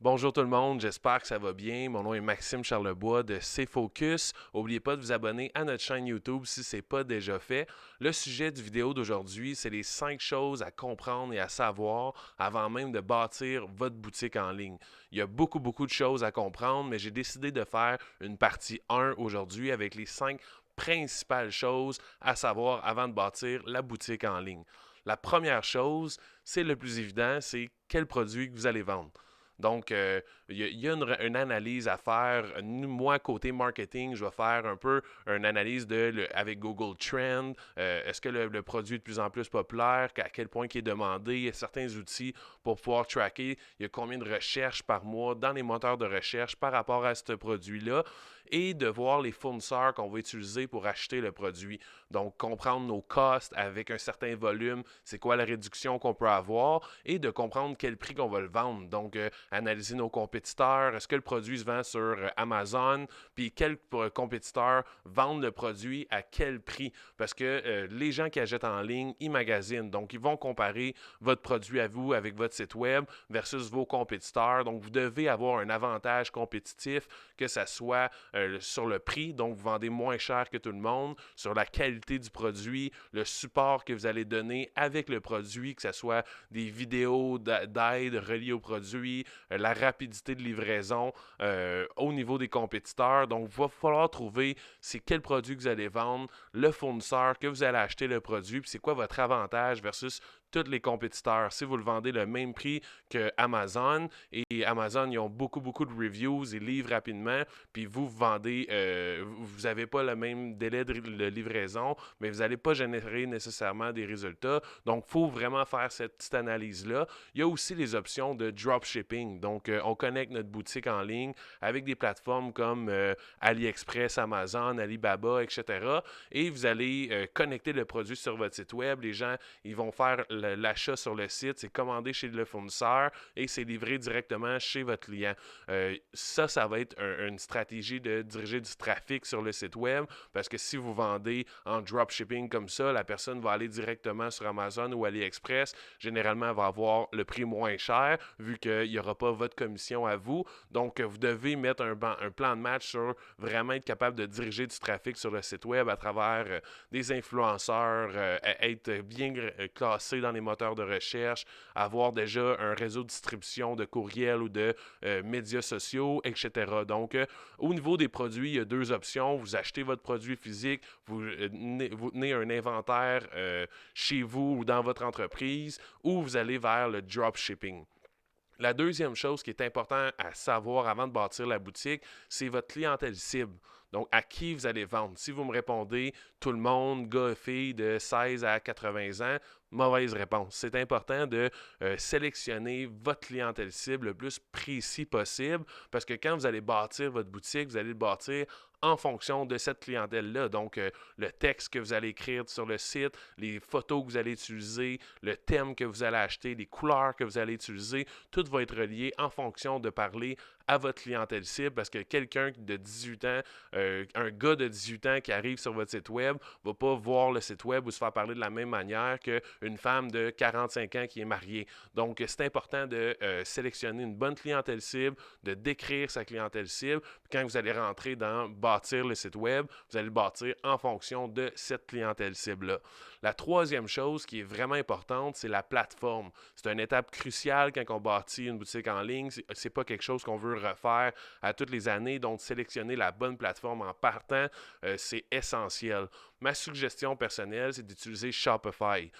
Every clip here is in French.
Bonjour tout le monde, j'espère que ça va bien. Mon nom est Maxime Charlebois de C-Focus. N'oubliez pas de vous abonner à notre chaîne YouTube si ce n'est pas déjà fait. Le sujet du vidéo d'aujourd'hui, c'est les 5 choses à comprendre et à savoir avant même de bâtir votre boutique en ligne. Il y a beaucoup de choses à comprendre, mais j'ai décidé de faire une partie 1 aujourd'hui avec les 5 principales choses à savoir avant de bâtir la boutique en ligne. La première chose, c'est le plus évident, c'est quel produit que vous allez vendre. Donc, il y a une analyse à faire. Moi, côté marketing, je vais faire un peu une analyse avec Google Trend. Est-ce que le produit est de plus en plus populaire? À quel point il est demandé? Il y a certains outils pour pouvoir tracker. Il y a combien de recherches par mois dans les moteurs de recherche par rapport à ce produit-là et de voir les fournisseurs qu'on va utiliser pour acheter le produit. Donc, comprendre nos costs avec un certain volume, c'est quoi la réduction qu'on peut avoir et de comprendre quel prix qu'on va le vendre. Donc, analyser nos compétiteurs. Est-ce que le produit se vend sur Amazon? Puis, quels compétiteurs vendent le produit à quel prix? Parce que les gens qui achètent en ligne, ils magasinent. Donc, ils vont comparer votre produit à vous avec votre site web versus vos compétiteurs. Donc, vous devez avoir un avantage compétitif, que ce soit sur le prix, donc vous vendez moins cher que tout le monde, sur la qualité du produit, le support que vous allez donner avec le produit, que ce soit des vidéos d'aide reliées au produit, la rapidité de livraison au niveau des compétiteurs. Donc, il va falloir trouver c'est quel produit que vous allez vendre, le fournisseur que vous allez acheter le produit, puis c'est quoi votre avantage versus tous les compétiteurs. Si vous le vendez le même prix que Amazon, et Amazon, ils ont beaucoup de reviews, ils livrent rapidement, puis vous vendez, vous n'avez pas le même délai de livraison, mais vous n'allez pas générer nécessairement des résultats. Donc, il faut vraiment faire cette petite analyse-là. Il y a aussi les options de dropshipping. Donc, on connecte notre boutique en ligne avec des plateformes comme AliExpress, Amazon, Alibaba, etc. Et vous allez connecter le produit sur votre site web. Les gens, ils vont faire l'achat sur le site, c'est commandé chez le fournisseur et c'est livré directement chez votre client. Ça va être une stratégie de diriger du trafic sur le site web parce que si vous vendez en dropshipping comme ça, la personne va aller directement sur Amazon ou AliExpress. Généralement, elle va avoir le prix moins cher vu qu'il n'y aura pas votre commission à vous. Donc, vous devez mettre un plan de match sur vraiment être capable de diriger du trafic sur le site web à travers des influenceurs, être bien classé dans les moteurs de recherche, avoir déjà un réseau de distribution de courriel ou de médias sociaux, etc. Donc, au niveau des produits, il y a deux options. Vous achetez votre produit physique, vous tenez un inventaire chez vous ou dans votre entreprise, ou vous allez vers le dropshipping. La deuxième chose qui est importante à savoir avant de bâtir la boutique, c'est votre clientèle cible. Donc, à qui vous allez vendre? Si vous me répondez tout le monde, gars et filles de 16 à 80 ans, mauvaise réponse. C'est important de sélectionner votre clientèle cible le plus précis possible parce que quand vous allez bâtir votre boutique, vous allez le bâtir en fonction de cette clientèle-là. Donc, le texte que vous allez écrire sur le site, les photos que vous allez utiliser, le thème que vous allez acheter, les couleurs que vous allez utiliser, tout va être relié en fonction de parler à votre clientèle cible parce que quelqu'un de 18 ans, un gars de 18 ans qui arrive sur votre site web va pas voir le site web ou se faire parler de la même manière qu'une femme de 45 ans qui est mariée. Donc, c'est important de sélectionner une bonne clientèle cible, de décrire sa clientèle cible. Puis quand vous allez rentrer dans bâtir le site web, vous allez le bâtir en fonction de cette clientèle cible-là. La troisième chose qui est vraiment importante, c'est la plateforme. C'est une étape cruciale quand on bâtit une boutique en ligne. C'est pas quelque chose qu'on veut refaire à toutes les années. Donc, sélectionner la bonne plateforme en partant, c'est essentiel. Ma suggestion personnelle, c'est d'utiliser Shopify.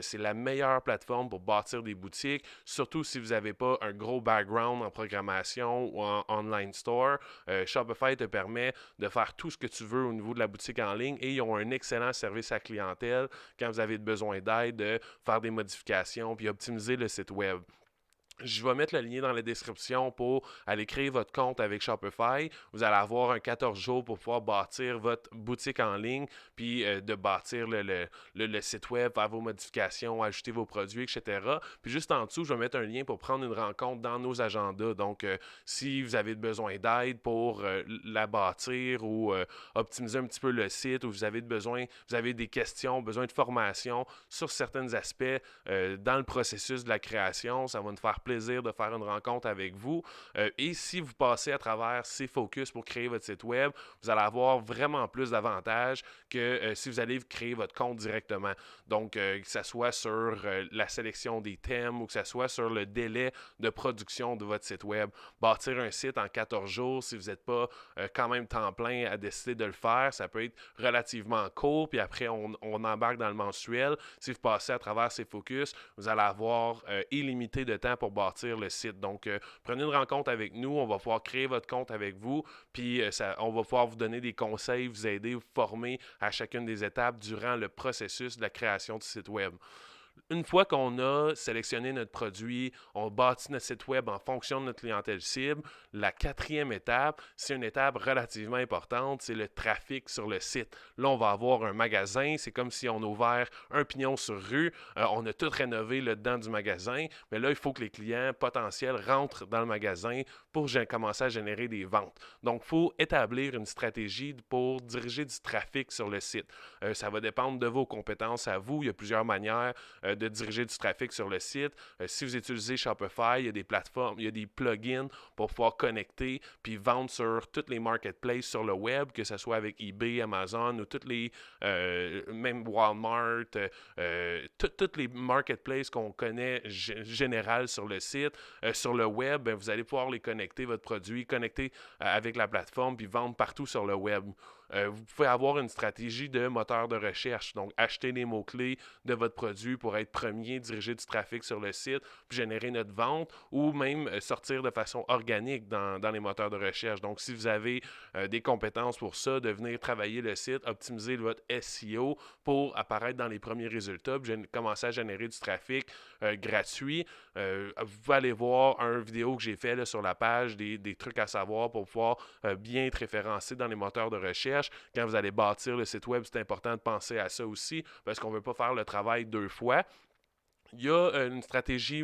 C'est la meilleure plateforme pour bâtir des boutiques, surtout si vous n'avez pas un gros background en programmation ou en online store. Shopify te permet de faire tout ce que tu veux au niveau de la boutique en ligne et ils ont un excellent service à clientèle quand vous avez besoin d'aide, de faire des modifications puis optimiser le site web. Je vais mettre le lien dans la description pour aller créer votre compte avec Shopify. Vous allez avoir un 14 jours pour pouvoir bâtir votre boutique en ligne, puis de bâtir le site web, faire vos modifications, ajouter vos produits, etc. Puis juste en dessous, je vais mettre un lien pour prendre une rencontre dans nos agendas. Donc, si vous avez besoin d'aide pour la bâtir ou optimiser un petit peu le site, ou vous avez des questions, besoin de formation sur certains aspects dans le processus de la création, ça va nous faire plaisir de faire une rencontre avec vous. Et si vous passez à travers ces focus pour créer votre site web, vous allez avoir vraiment plus d'avantages que si vous allez créer votre compte directement. Donc, que ce soit sur la sélection des thèmes ou que ce soit sur le délai de production de votre site web. Bâtir un site en 14 jours, si vous n'êtes pas quand même temps plein à décider de le faire, ça peut être relativement court, puis après, on embarque dans le mensuel. Si vous passez à travers ces focus, vous allez avoir illimité de temps pour bâtir le site. Donc, prenez une rencontre avec nous, on va pouvoir créer votre compte avec vous, puis on va pouvoir vous donner des conseils, vous aider, vous former à chacune des étapes durant le processus de la création du site web. Une fois qu'on a sélectionné notre produit, on bâtit notre site web en fonction de notre clientèle cible, la quatrième étape, c'est une étape relativement importante, c'est le trafic sur le site. Là, on va avoir un magasin, c'est comme si on a ouvert un pignon sur rue, on a tout rénové le dedans du magasin, mais là, il faut que les clients potentiels rentrent dans le magasin pour commencer à générer des ventes. Donc, il faut établir une stratégie pour diriger du trafic sur le site. Ça va dépendre de vos compétences à vous, il y a plusieurs manières de diriger du trafic sur le site. Si vous utilisez Shopify, il y a des plateformes, il y a des plugins pour pouvoir connecter puis vendre sur toutes les marketplaces sur le web, que ce soit avec eBay, Amazon ou toutes les, même Walmart, toutes les marketplaces qu'on connaît générales sur le site. Sur le web, vous allez pouvoir les connecter, votre produit, connecter avec la plateforme puis vendre partout sur le web. Vous pouvez avoir une stratégie de moteur de recherche, donc acheter les mots-clés de votre produit pour être premier, diriger du trafic sur le site, puis générer notre vente, ou même sortir de façon organique dans les moteurs de recherche. Donc, si vous avez des compétences pour ça, de venir travailler le site, optimiser votre SEO pour apparaître dans les premiers résultats, puis commencer à générer du trafic gratuit, vous pouvez aller voir une vidéo que j'ai fait là, sur la page des trucs à savoir pour pouvoir bien être référencé dans les moteurs de recherche. Quand vous allez bâtir le site web, c'est important de penser à ça aussi parce qu'on ne veut pas faire le travail deux fois. Il y a une stratégie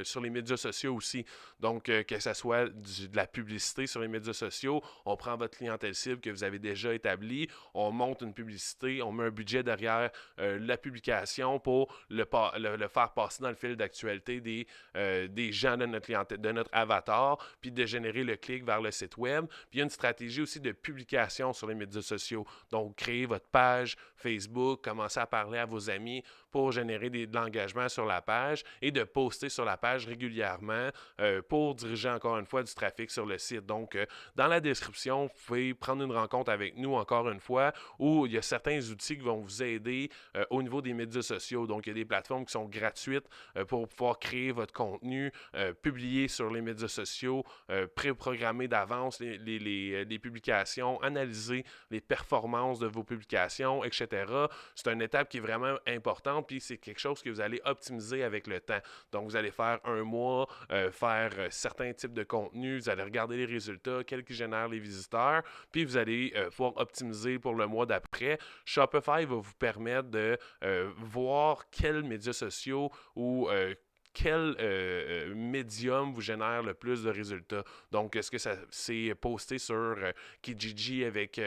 sur les médias sociaux aussi. Donc, que ce soit de la publicité sur les médias sociaux, on prend votre clientèle cible que vous avez déjà établie, on monte une publicité, on met un budget derrière la publication pour le faire passer dans le fil d'actualité des gens de notre clientèle, de notre avatar, puis de générer le clic vers le site web. Puis il y a une stratégie aussi de publication sur les médias sociaux. Donc, créer votre page Facebook, commencer à parler à vos amis pour générer de l'engagement sur la page et de poster sur la page régulièrement pour diriger encore une fois du trafic sur le site. Donc, dans la description, vous pouvez prendre une rencontre avec nous encore une fois où il y a certains outils qui vont vous aider au niveau des médias sociaux. Donc, il y a des plateformes qui sont gratuites pour pouvoir créer votre contenu, publier sur les médias sociaux, préprogrammer d'avance les publications, analyser les performances de vos publications, etc. C'est une étape qui est vraiment importante puis c'est quelque chose que vous allez optimiser avec le temps. Donc, vous allez faire un mois, faire certains types de contenus, vous allez regarder les résultats, quels qui génèrent les visiteurs, puis vous allez pouvoir optimiser pour le mois d'après. Shopify va vous permettre de voir quels médias sociaux ou quel médium vous génère le plus de résultats. Donc, est-ce que c'est posté sur Kijiji avec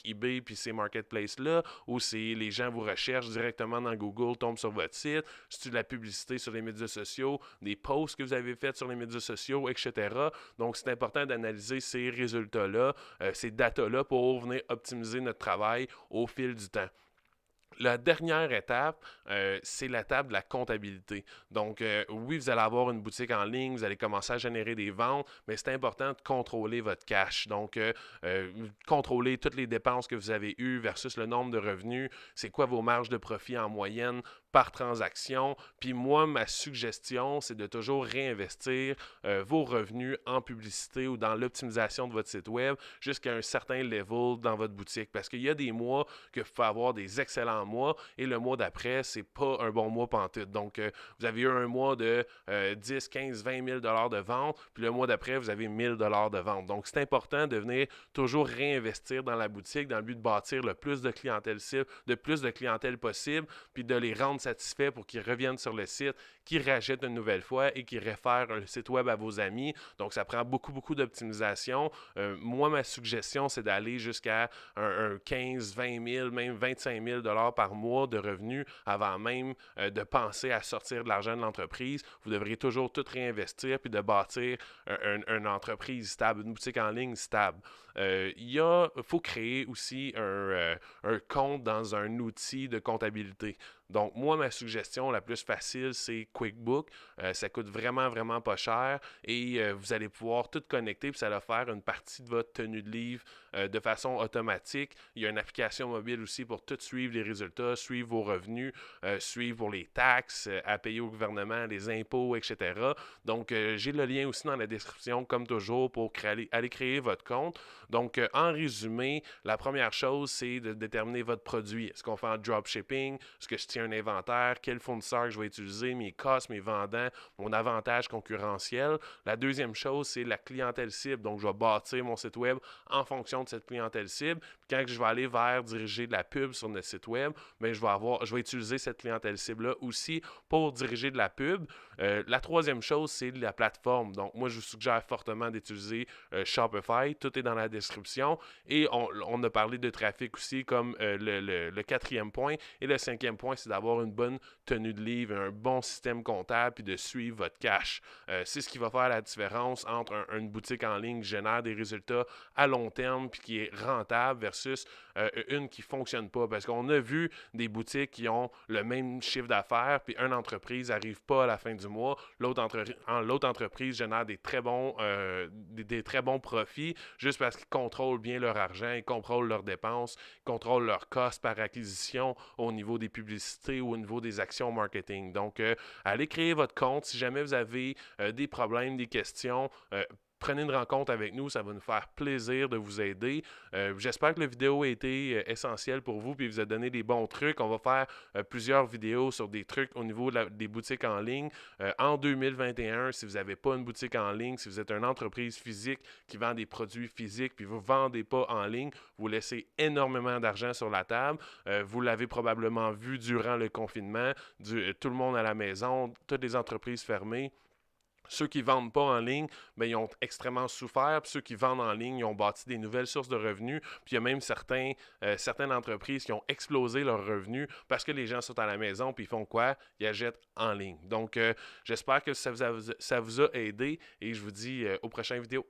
eBay puis ces marketplaces-là, ou c'est les gens vous recherchent directement dans Google, tombent sur votre site, c'est de la publicité sur les médias sociaux, des posts que vous avez faits sur les médias sociaux, etc. Donc, c'est important d'analyser ces résultats-là, ces datas-là pour venir optimiser notre travail au fil du temps. La dernière étape, c'est l'étape de la comptabilité. Donc, oui, vous allez avoir une boutique en ligne, vous allez commencer à générer des ventes, mais c'est important de contrôler votre cash. Donc, contrôler toutes les dépenses que vous avez eues versus le nombre de revenus. C'est quoi vos marges de profit en moyenne par transaction. Puis moi, ma suggestion, c'est de toujours réinvestir vos revenus en publicité ou dans l'optimisation de votre site web jusqu'à un certain level dans votre boutique. Parce qu'il y a des mois que vous pouvez avoir des excellents mois et le mois d'après, c'est pas un bon mois pantoute. Donc, vous avez eu un mois de 10, 15, 20 000 $ de vente, puis le mois d'après, vous avez 1 000 $ de vente. Donc, c'est important de venir toujours réinvestir dans la boutique dans le but de bâtir le plus de clientèle cible, de plus de clientèle possible, puis de les rendre satisfaits pour qu'ils reviennent sur le site, qu'ils rachètent une nouvelle fois et qu'ils réfèrent le site web à vos amis. Donc, ça prend beaucoup d'optimisation. Moi, ma suggestion, c'est d'aller jusqu'à un 15, 20 000, même 25 000 $ par mois de revenus avant même de penser à sortir de l'argent de l'entreprise. Vous devriez toujours tout réinvestir puis de bâtir une entreprise stable, une boutique en ligne stable. Il faut créer aussi un compte dans un outil de comptabilité. Donc, moi, ma suggestion la plus facile, c'est QuickBook. Ça coûte vraiment pas cher et vous allez pouvoir tout connecter puis ça va faire une partie de votre tenue de livre de façon automatique. Il y a une application mobile aussi pour tout suivre les résultats, suivre vos revenus, suivre pour les taxes à payer au gouvernement, les impôts, etc. Donc, j'ai le lien aussi dans la description, comme toujours, pour aller créer votre compte. Donc, en résumé, la première chose, c'est de déterminer votre produit. Est-ce qu'on fait en dropshipping? Est-ce que je tiens un inventaire? Quel fournisseur je vais utiliser? Mes costs, mes vendants, mon avantage concurrentiel. La deuxième chose, c'est la clientèle cible. Donc, je vais bâtir mon site web en fonction de cette clientèle cible. Puis quand je vais aller vers diriger de la pub sur notre site web, bien, je vais utiliser cette clientèle cible-là aussi pour diriger de la pub. La troisième chose, c'est la plateforme. Donc, moi, je vous suggère fortement d'utiliser Shopify. Tout est dans la description. Et on a parlé de trafic aussi comme le quatrième point. Et le cinquième point, c'est d'avoir une bonne tenue de livre, un bon système comptable, puis de suivre votre cash. C'est ce qui va faire la différence entre une boutique en ligne qui génère des résultats à long terme, puis qui est rentable versus une qui ne fonctionne pas. Parce qu'on a vu des boutiques qui ont le même chiffre d'affaires, puis une entreprise n'arrive pas à la fin du mois. L'autre entreprise génère des très bons profits juste parce qu'ils contrôlent bien leur argent, ils contrôlent leurs dépenses, ils contrôlent leurs costs par acquisition au niveau des publicités ou au niveau des actions marketing. Donc, allez créer votre compte. Si jamais vous avez des problèmes, des questions, prenez une rencontre avec nous, ça va nous faire plaisir de vous aider. J'espère que la vidéo a été essentielle pour vous et vous a donné des bons trucs. On va faire plusieurs vidéos sur des trucs au niveau des boutiques en ligne. En 2021, si vous n'avez pas une boutique en ligne, si vous êtes une entreprise physique qui vend des produits physiques puis vous ne vendez pas en ligne, vous laissez énormément d'argent sur la table. Vous l'avez probablement vu durant le confinement, tout le monde à la maison, toutes les entreprises fermées. Ceux qui ne vendent pas en ligne, bien, ils ont extrêmement souffert. Puis ceux qui vendent en ligne, ils ont bâti des nouvelles sources de revenus. Puis il y a même certaines entreprises qui ont explosé leurs revenus parce que les gens sont à la maison. Puis ils font quoi? Ils achètent en ligne. Donc, j'espère que ça vous a aidé et je vous dis aux prochaines vidéos.